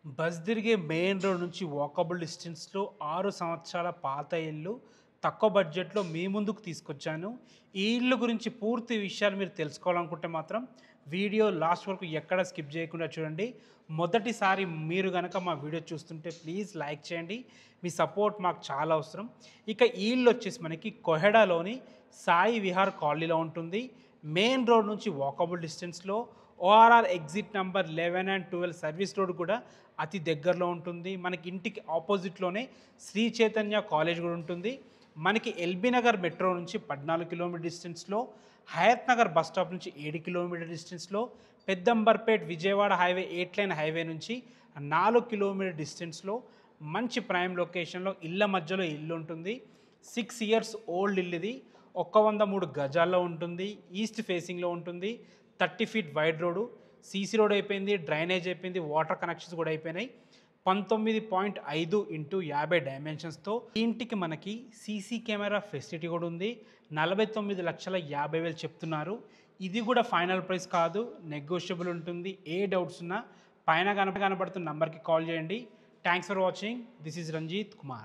Bus తిరిగే main road నుంచి walkable డిస్టెన్స్‌లో 6 సంవత్సరాల పాత ఇల్లు తక్కువ బడ్జెట్‌లో మీ ముందుకు తీసుకొచ్చాను. ఈ ఇల్లు గురించి పూర్తి విషయాలు మీరు తెలుసుకోవాలనుకుంటే మాత్రం వీడియో లాస్ట్ వరకు ఎక్కడ స్కిప్ చేయకుండా చూడండి. మొదటిసారి మీరు గనక మా వీడియో చూస్తుంటే ప్లీజ్ లైక్ చేయండి. మీ సపోర్ట్ మాకు చాలా అవసరం. ఇక ఈ ఇల్లు వచ్చేసి మనకి కొహెడాలోని సాయి విహార్ కాలనీలో ఉంటుంది. మెయిన్ రోడ్ నుంచి వాకబుల్ డిస్టెన్స్‌లో ORR exit number 11 and 12 service road కూడా అతి దగ్గరలో ఉంటుంది. మనకి ఇంటికి ఆపోజిట్లోనే శ్రీ చైతన్య కాలేజ్ కూడా ఉంటుంది. మనకి ఎల్బీ నగర్ మెట్రో నుంచి 14 కిలోమీటర్ డిస్టెన్స్‌లో, హయత్ నగర్ బస్ స్టాప్ నుంచి 7 కిలోమీటర్ డిస్టెన్స్‌లో, Peddamberpet Vijayawada highway 8 line highway నుంచి 4 కిలోమీటర్ డిస్టెన్స్‌లో మంచి ప్రైమ్ లొకేషన్‌లో ఇళ్ళ మధ్యలో ఇల్లు ఉంటుంది. 6 ఇయర్స్ ఓల్డ్ ఇల్లు ఇది. 103 గజాల్లో ఉంటుంది. ఈస్ట్ ఫేసింగ్‌లో ఉంటుంది. 30 feet wide road. CC road అయిపోయింది, డ్రైనేజ్ అయిపోయింది, వాటర్ కనెక్షన్స్ కూడా అయిపోయినాయి. 19.5 ఇంటూ 50 డైమెన్షన్స్తో ఈ ఇంటికి మనకి సీసీ కెమెరా ఫెసిలిటీ కూడా ఉంది. 49,50,000 చెప్తున్నారు. ఇది కూడా ఫైనల్ ప్రైస్ కాదు, నెగోషియబుల్ ఉంటుంది. ఏ డౌట్స్ ఉన్నా పైన కనబడుతున్న నంబర్కి కాల్ చేయండి. Thanks for watching. This is Ranjit Kumar.